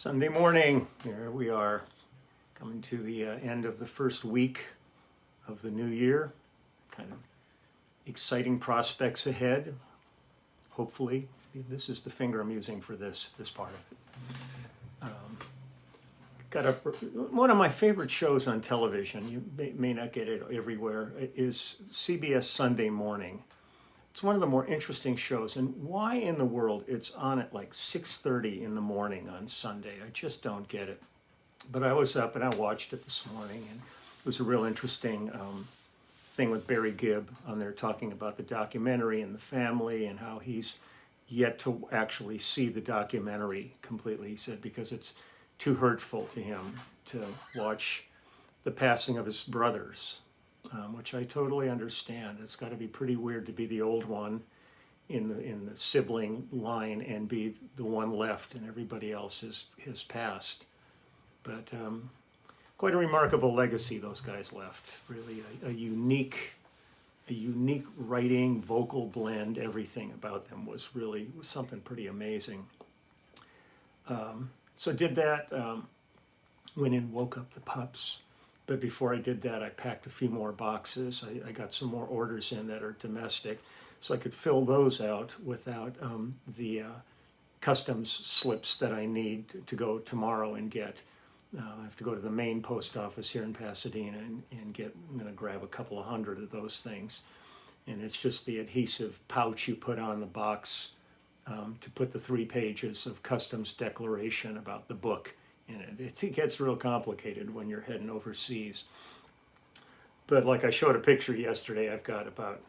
Sunday morning, here we are, coming to the end of the first week of the new year. Kind of exciting prospects ahead. Hopefully, this is the finger I'm using for this part of it. One of my favorite shows on television, you may not get it everywhere, is CBS Sunday Morning. It's one of the more interesting shows, and why in the world it's on at like 6:30 in the morning on Sunday, I just don't get it. But I was up and I watched it this morning, and it was a real interesting thing with Barry Gibb on there talking about the documentary and the family and how he's yet to actually see the documentary completely, he said, because it's too hurtful to him to watch the passing of his brothers. Which I totally understand. It's got to be pretty weird to be the old one in the sibling line and be the one left, and everybody else has passed. But quite a remarkable legacy those guys left. Really a unique writing, vocal blend. Everything about them was something pretty amazing. So did that. Went and woke up the pups. But before I did that, I packed a few more boxes. I got some more orders in that are domestic, so I could fill those out without the customs slips that I need to go tomorrow and get. I have to go to the main post office here in Pasadena and get. I'm going to grab a couple of hundred of those things, and it's just the adhesive pouch you put on the box to put the 3 pages of customs declaration about the book in it. It gets real complicated when you're heading overseas. But like I showed a picture yesterday, I've got about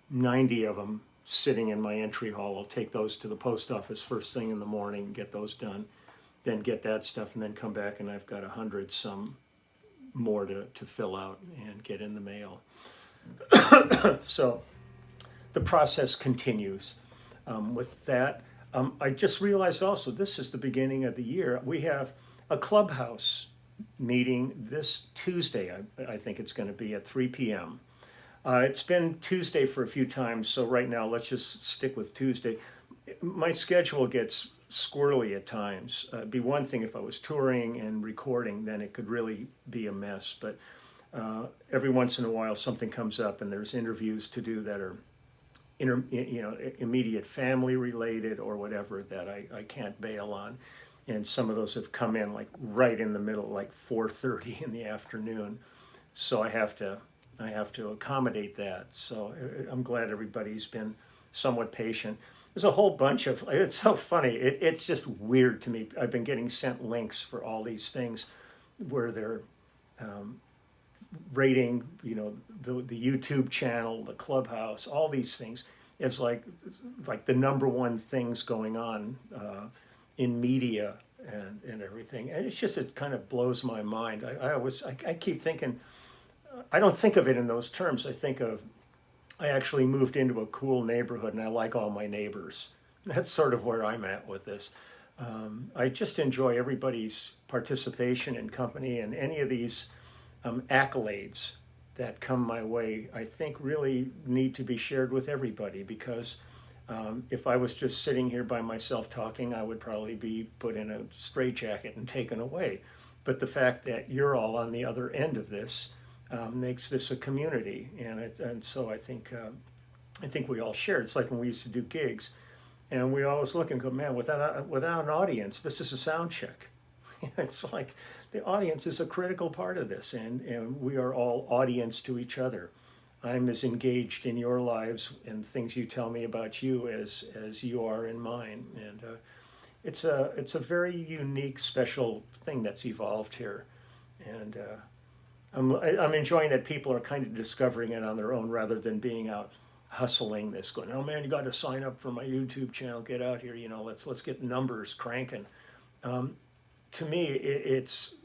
90 of them sitting in my entry hall. I'll take those to the post office first thing in the morning, get those done, then get that stuff, and then come back and I've got 100 some more to fill out and get in the mail. So the process continues. With that, I just realized also this is the beginning of the year. We have a clubhouse meeting this Tuesday. I think it's going to be at 3 p.m. It's been Tuesday for a few times, so right now let's just stick with Tuesday. My schedule gets squirrely at times. It'd be one thing if I was touring and recording, then it could really be a mess. But every once in a while something comes up and there's interviews to do that are immediate family related or whatever that I can't bail on, and some of those have come in like right in the middle, like 4:30 in the afternoon, so I have to accommodate that. So I'm glad everybody's been somewhat patient. There's a whole bunch of, it's so funny, it's just weird to me. I've been getting sent links for all these things where they're rating, the YouTube channel, the clubhouse, all these things. It's like the number one things going on in media and everything. And it's just, it kind of blows my mind. I keep thinking, I don't think of it in those terms. I actually moved into a cool neighborhood and I like all my neighbors. That's sort of where I'm at with this. I just enjoy everybody's participation and company, and any of these accolades that come my way, I think really need to be shared with everybody, because if I was just sitting here by myself talking, I would probably be put in a straitjacket and taken away. But the fact that you're all on the other end of this makes this a community, and so I think we all share. It's like when we used to do gigs, and we always look and go, man, without an audience, this is a sound check. It's like the audience is a critical part of this, and we are all audience to each other. I'm as engaged in your lives and things you tell me about you as you are in mine, and it's a very unique, special thing that's evolved here, and I'm enjoying that people are kind of discovering it on their own rather than being out hustling this, going, oh man, you got to sign up for my YouTube channel, get out here, let's get numbers cranking. To me, it's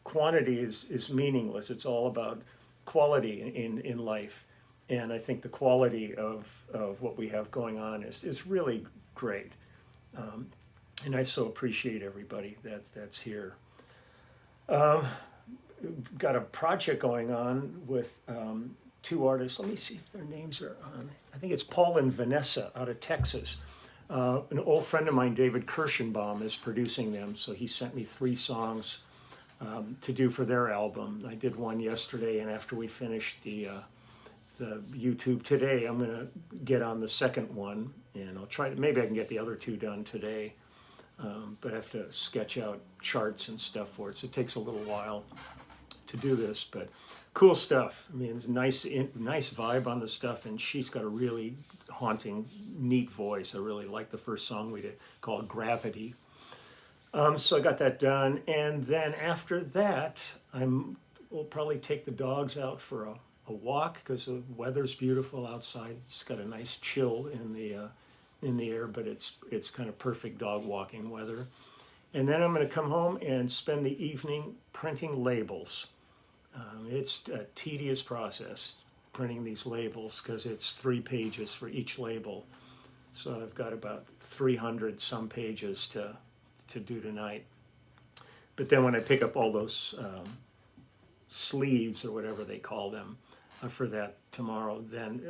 quantity is meaningless. It's all about quality in life, and I think the quality of what we have going on is really great, and I so appreciate everybody that's here. Got a project going on with 2 artists. Let me see if their names are on. I think it's Paul and Vanessa out of Texas. An old friend of mine, David Kirschenbaum, is producing them, so he sent me 3 songs to do for their album. I did one yesterday, and after we finished the YouTube today, I'm going to get on the second one, and I'll try to, maybe I can get the other 2 done today, but I have to sketch out charts and stuff for it, so it takes a little while to do this, but cool stuff. I mean, it's nice vibe on the stuff, and she's got a really haunting, neat voice. I really like the first song we did called Gravity. So I got that done, and then after that, we'll probably take the dogs out for a walk because the weather's beautiful outside. It's got a nice chill in the air, but it's kind of perfect dog walking weather. And then I'm going to come home and spend the evening printing labels. It's a tedious process printing these labels because it's 3 pages for each label. So I've got about 300 some pages to do tonight. But then when I pick up all those sleeves or whatever they call them for that tomorrow, then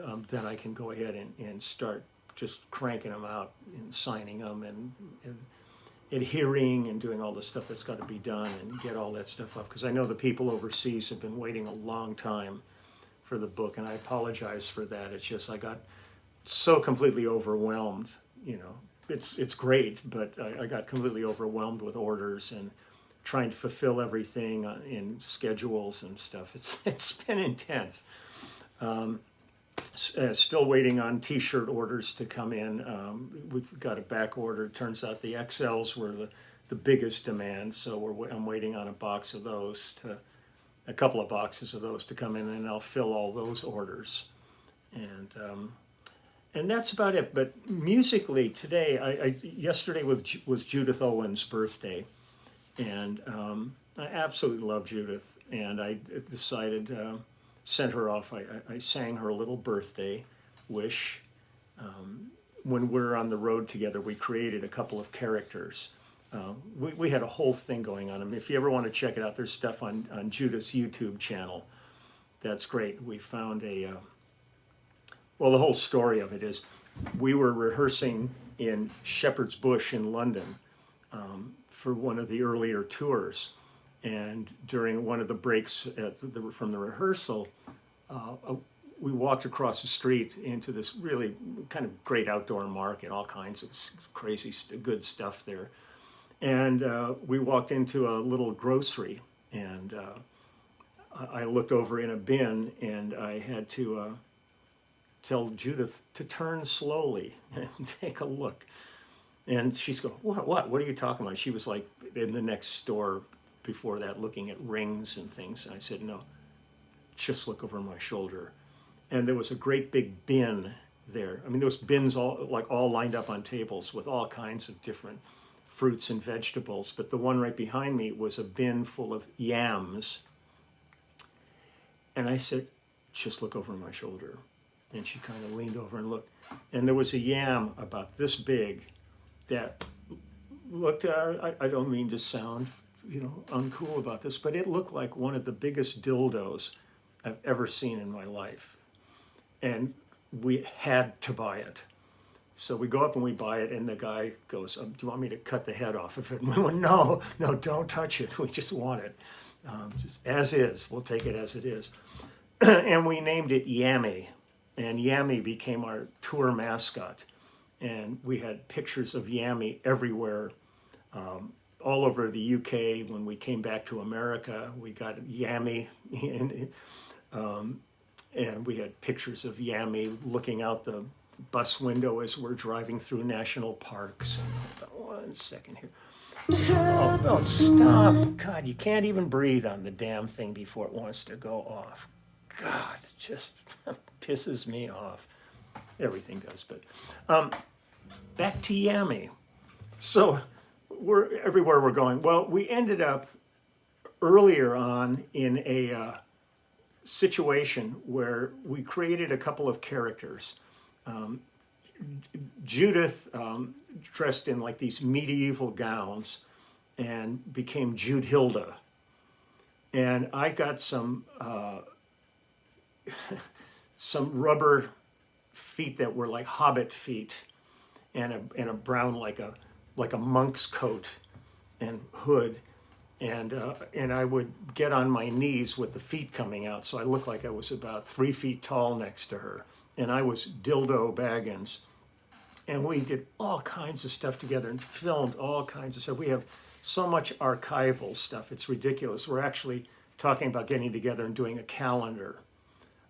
I can go ahead and start just cranking them out and signing them and adhering and doing all the stuff that's got to be done and get all that stuff up, because I know the people overseas have been waiting a long time for the book, and I apologize for that. It's just I got so completely overwhelmed. You know, it's great, but I got completely overwhelmed with orders and trying to fulfill everything in schedules and stuff. It's been intense. Still waiting on t-shirt orders to come in. We've got a back order. It turns out the XLs were the biggest demand, so I'm waiting on a couple of boxes of those to come in, and I'll fill all those orders. And that's about it. But musically today, yesterday was Judith Owen's birthday, and I absolutely love Judith, and I decided. Sent her off. I sang her a little birthday wish. When we're on the road together, we created a couple of characters. We had a whole thing going on. I mean, if you ever want to check it out, there's stuff on Judith's YouTube channel. That's great. We found well, the whole story of it is we were rehearsing in Shepherd's Bush in London for one of the earlier tours. And during one of the breaks from the rehearsal, we walked across the street into this really kind of great outdoor market, all kinds of crazy, good stuff there. And we walked into a little grocery, and I looked over in a bin, and I had to tell Judith to turn slowly and take a look. And she's going, what are you talking about? She was like in the next store before that looking at rings and things, and I said, no, just look over my shoulder. And there was a great big bin there. I mean, those bins all lined up on tables with all kinds of different fruits and vegetables, but the one right behind me was a bin full of yams. And I said, just look over my shoulder. And she kind of leaned over and looked, and there was a yam about this big that looked, I don't mean to sound uncool about this, but it looked like one of the biggest dildos I've ever seen in my life. And we had to buy it. So we go up and we buy it, and the guy goes, do you want me to cut the head off of it? And we went, no, don't touch it. We just want it. Just as is. We'll take it as it is. And we named it Yammy. And Yammy became our tour mascot. And we had pictures of Yammy everywhere. All over the UK. When we came back to America, we got Yammy, and we had pictures of Yammy looking out the bus window as we're driving through national parks. And, one second here. Oh, stop. God, you can't even breathe on the damn thing before it wants to go off. God, it just pisses me off. Everything does, but back to Yammy. So we're everywhere we're going. Well, we ended up earlier on in a situation where we created a couple of characters. Judith dressed in like these medieval gowns and became Jude Hilda. And I got some rubber feet that were like hobbit feet. and a brown like a monk's coat and hood, and I would get on my knees with the feet coming out, so I looked like I was about 3 feet tall next to her, and I was Dildo Baggins, and we did all kinds of stuff together and filmed all kinds of stuff. We have so much archival stuff, it's ridiculous. We're actually talking about getting together and doing a calendar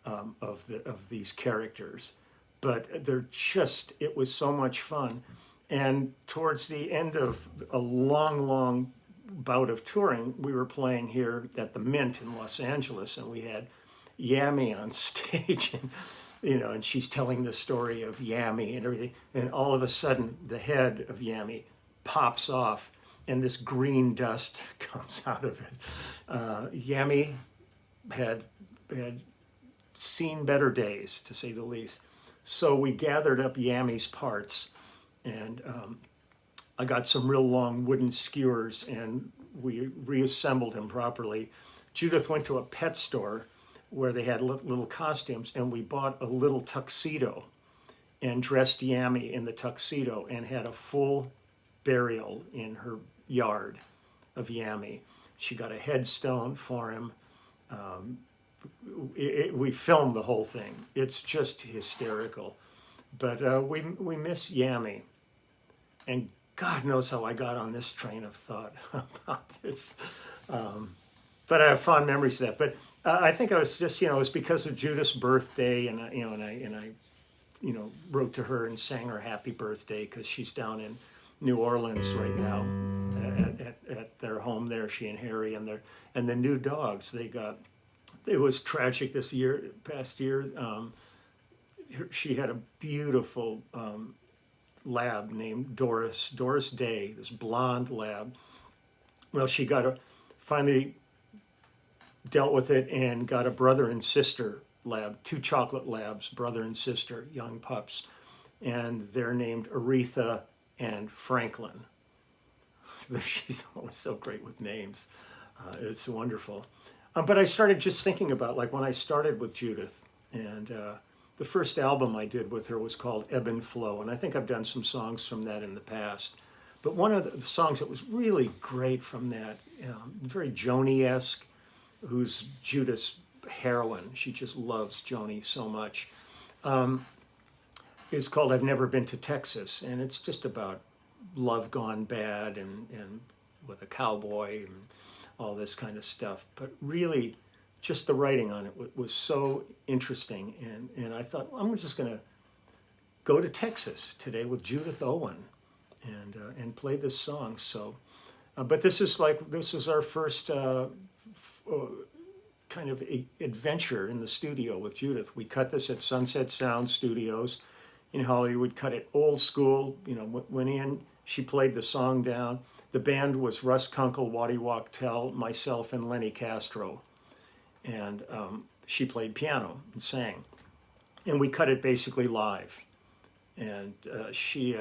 of these characters, but it was so much fun. And towards the end of a long bout of touring, we were playing here at the Mint in Los Angeles, and we had Yami on stage, and and she's telling the story of Yami and everything, and all of a sudden the head of Yami pops off, and this green dust comes out of it. Yami had seen better days, to say the least. So we gathered up Yami's parts, and I got some real long wooden skewers, and we reassembled him properly. Judith went to a pet store where they had little costumes, and we bought a little tuxedo and dressed Yami in the tuxedo and had a full burial in her yard of Yami. She got a headstone for him. We filmed the whole thing. It's just hysterical. But we miss Yami. And God knows how I got on this train of thought about this. But I have fond memories of that. But I think I was just, it was because of Judith's birthday, and I wrote to her and sang her happy birthday, because she's down in New Orleans right now at their home there. She and Harry and the new dogs they got. It was tragic this past year. She had a beautiful lab named Doris Day, this blonde lab. Well, she finally dealt with it and got a brother and sister lab, 2 chocolate labs, brother and sister, young pups, and they're named Aretha and Franklin. She's always so great with names. It's wonderful. But I started just thinking about, like, when I started with Judith, and the first album I did with her was called Ebb and Flow, and I think I've done some songs from that in the past. But one of the songs that was really great from that, very Joni-esque, who's Judith's heroine, she just loves Joni so much, is called I've Never Been to Texas, and it's just about love gone bad and with a cowboy and all this kind of stuff. But really, just the writing on it was so interesting, and I thought, well, I'm just going to go to Texas today with Judith Owen and play this song. So, but this is our first kind of adventure in the studio with Judith. We cut this at Sunset Sound Studios in Hollywood, cut it old school, went in, she played the song down. The band was Russ Kunkel, Waddy Wachtel, myself, and Lenny Castro. And she played piano and sang. And we cut it basically live. And she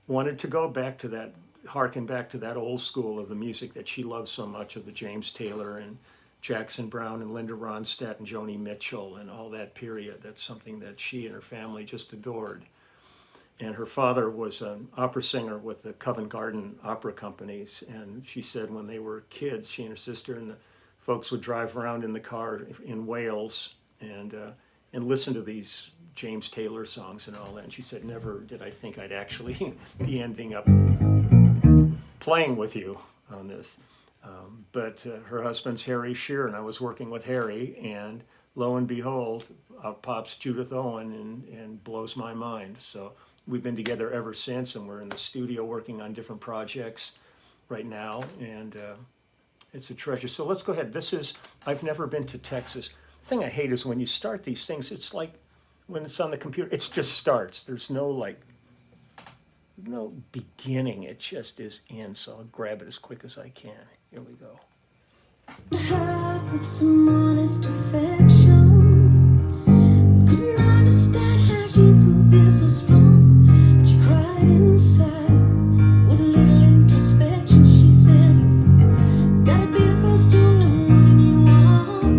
wanted to go back to that, harken back to that old school of the music that she loved so much, of the James Taylor and Jackson Browne and Linda Ronstadt and Joni Mitchell and all that period. That's something that she and her family just adored. And her father was an opera singer with the Covent Garden opera companies. And she said when they were kids, she and her sister and the folks would drive around in the car in Wales and listen to these James Taylor songs and all that. And she said, never did I think I'd actually be ending up playing with you on this. But her husband's Harry Shearer, and I was working with Harry, and lo and behold, pops Judith Owen and blows my mind. So we've been together ever since, and we're in the studio working on different projects right now, and it's a treasure. So let's go ahead. This is I've Never Been to Texas. The thing I hate is when you start these things, it's like when it's on the computer, it just starts. There's no beginning. It just is in, so I'll grab it as quick as I can. Here we go. Have for some honest affection. Couldn't understand how you could be so strong, but you cried inside with a little introspection. She said, you gotta be the first to know when you are wrong.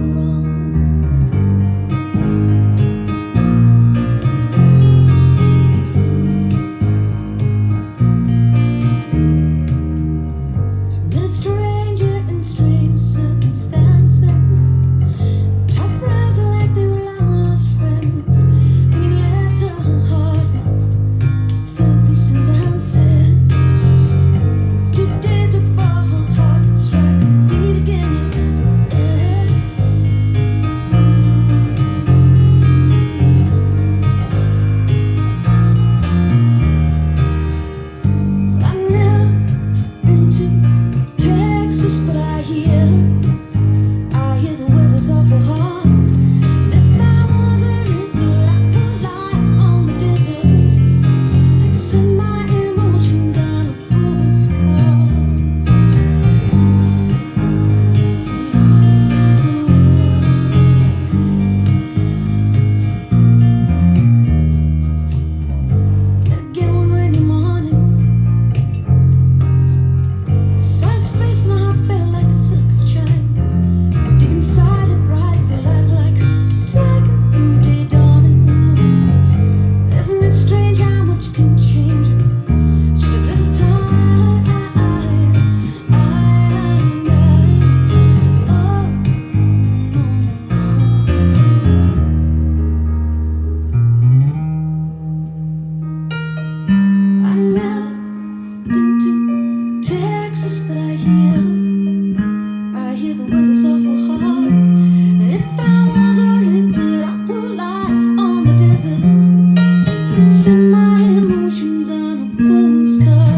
on a postcard.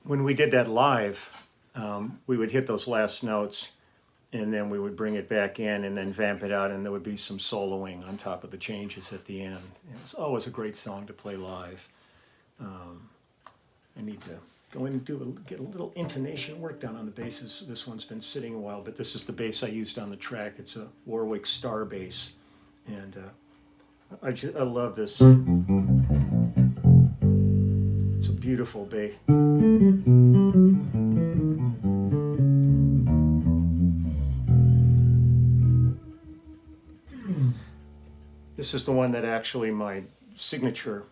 When we did that live, we would hit those last notes and then we would bring it back in and then vamp it out, and there would be some soloing on top of the changes at the end. It was always a great song to play live. I need to go in and get a little intonation work done on the basses. This one's been sitting a while, but this is the bass I used on the track. It's a Warwick Star bass, and I love this. It's a beautiful bass. This is the one that actually my signature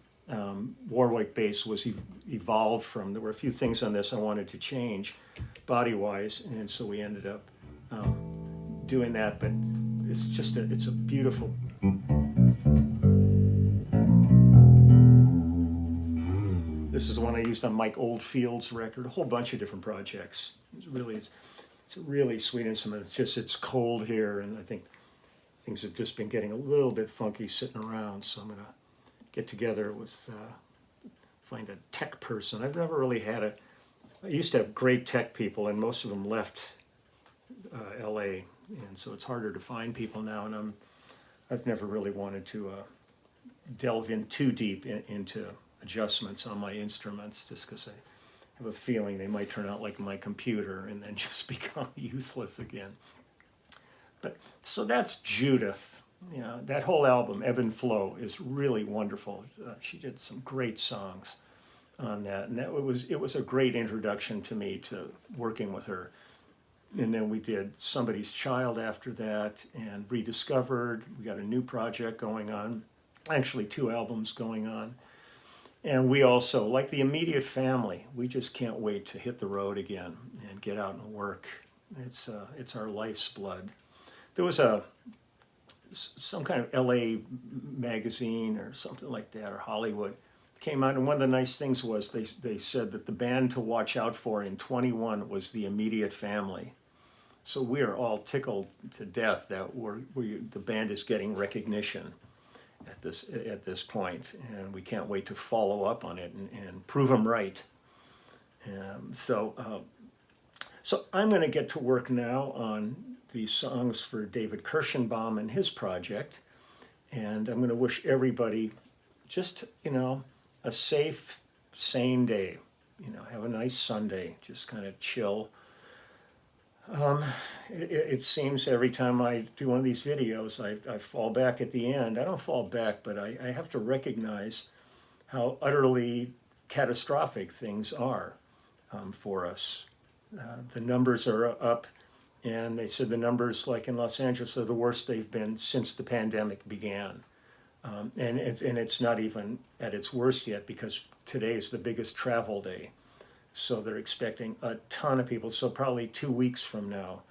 Warwick bass was evolved from. There were a few things on this I wanted to change body-wise, and so we ended up doing that, but it's just it's a beautiful. This is the one I used on Mike Oldfield's record, a whole bunch of different projects. It's a really sweet instrument. It's cold here, and I think things have just been getting a little bit funky sitting around, so I'm going to get together with, find a tech person. I've never really had I used to have great tech people, and most of them left LA, and so it's harder to find people now, and I've never really wanted to delve in too deep into adjustments on my instruments, just because I have a feeling they might turn out like my computer and then just become useless again. But so that's Judith. You know, that whole album, Ebb and Flow, is really wonderful. She did some great songs on that, and it was a great introduction to me to working with her. And then we did Somebody's Child after that, and Rediscovered. We got a new project going on, actually 2 albums going on. And we also, like the immediate family, we just can't wait to hit the road again and get out and work. It's our life's blood. There was some kind of LA magazine or something like that, or Hollywood, came out, and one of the nice things was they said that the band to watch out for in 21 was the immediate family. So we are all tickled to death that the band is getting recognition at this point, and we can't wait to follow up on it and prove them right. So I'm going to get to work now on these songs for David Kirschenbaum and his project, and I'm going to wish everybody just, a safe, sane day. Have a nice Sunday, just kind of chill. It seems every time I do one of these videos, I fall back at the end. I don't fall back, but I have to recognize how utterly catastrophic things are for us. The numbers are up, and they said the numbers, like in Los Angeles, are the worst they've been since the pandemic began. And it's not even at its worst yet, because today is the biggest travel day. So they're expecting a ton of people. So probably 2 weeks from now,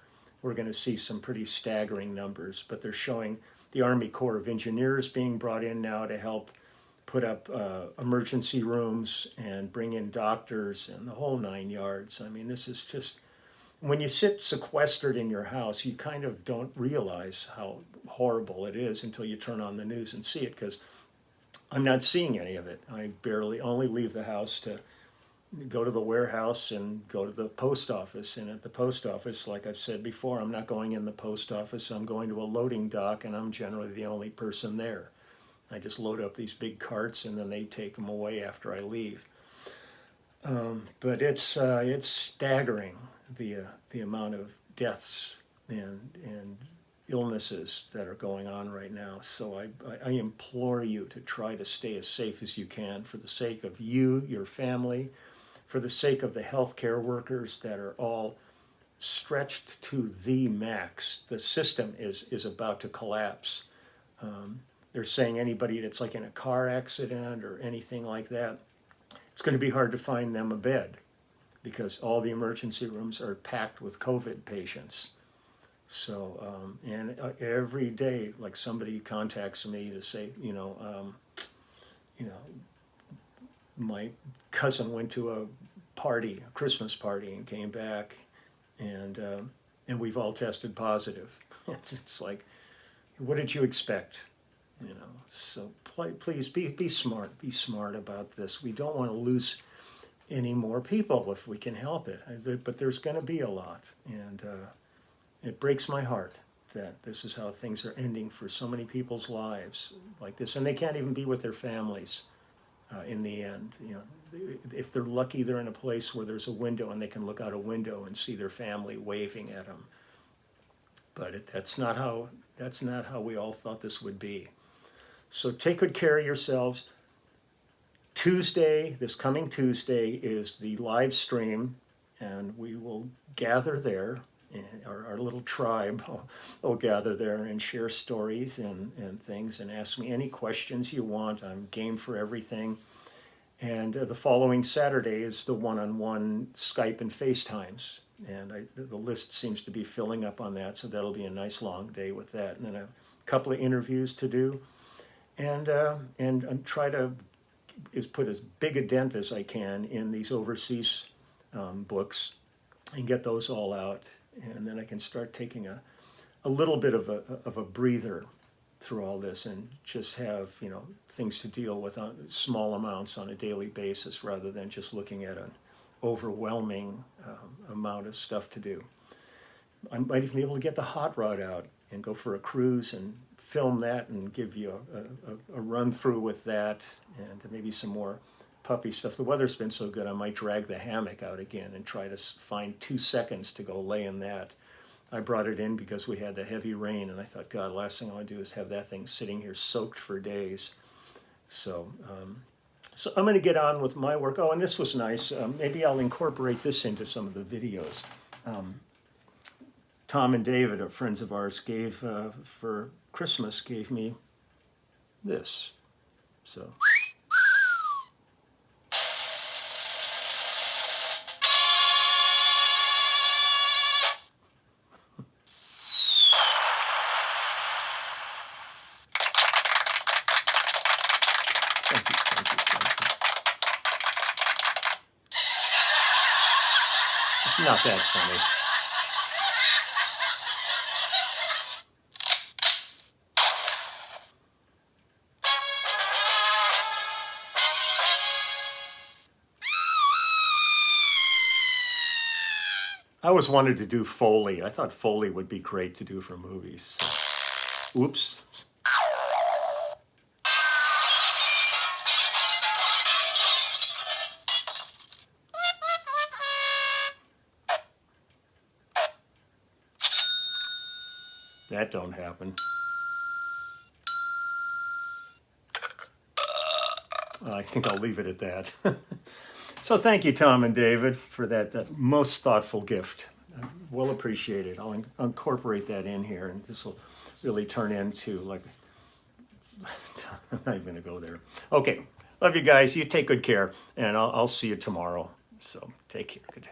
we're going to see some pretty staggering numbers. But they're showing the Army Corps of Engineers being brought in now to help put up emergency rooms and bring in doctors and the whole 9 yards. I mean, this is just, when you sit sequestered in your house, you kind of don't realize how horrible it is until you turn on the news and see it, because I'm not seeing any of it. I barely only leave the house to go to the warehouse and go to the post office. And at the post office, like I've said before, I'm not going in the post office. I'm going to a loading dock, and I'm generally the only person there. I just load up these big carts, and then they take them away after I leave. But it's staggering, the amount of deaths and illnesses that are going on right now. So I implore you to try to stay as safe as you can for the sake of you, your family, for the sake of the healthcare workers that are all stretched to the max. The system is about to collapse. They're saying anybody that's like in a car accident or anything like that, it's going to be hard to find them a bed because all the emergency rooms are packed with COVID patients. So, and every day, like somebody contacts me to say, my cousin went to a party, a Christmas party, and came back, and we've all tested positive. It's like, what did you expect? So please be smart. Be smart about this. We don't want to lose any more people if we can help it. But there's going to be a lot, and it breaks my heart that this is how things are ending for so many people's lives like this, and they can't even be with their families in the end. If they're lucky, they're in a place where there's a window and they can look out a window and see their family waving at them. But that's not how we all thought this would be. So take good care of yourselves. This coming Tuesday, is the live stream, and we will gather there. Our little tribe will gather there and share stories and things and ask me any questions you want. I'm game for everything. And the following Saturday is the one-on-one Skype and FaceTimes. And the list seems to be filling up on that, so that'll be a nice long day with that. And then a couple of interviews to do. And try to put as big a dent as I can in these overseas books and get those all out. And then I can start taking a little bit of a breather through all this and just have things to deal with on small amounts on a daily basis rather than just looking at an overwhelming amount of stuff to do. I might even be able to get the hot rod out and go for a cruise and film that and give you a run through with that, and maybe some more puppy stuff. The weather's been so good I might drag the hammock out again and try to find 2 seconds to go lay in that. I brought it in because we had the heavy rain, and I thought, God, last thing I want to do is have that thing sitting here soaked for days. So I'm going to get on with my work. Oh, and this was nice. Maybe I'll incorporate this into some of the videos. Tom and David, are friends of ours, gave for Christmas, gave me this. So. Thank you. It's not that funny. I always wanted to do Foley. I thought Foley would be great to do for movies. So. Oops. That don't happen. I think I'll leave it at that. So thank you, Tom and David, for that most thoughtful gift. Well appreciated. I'll incorporate that in here, and this will really turn into like, I'm not even going to go there. Okay, love you guys. You take good care, and I'll see you tomorrow. So take care. Good day.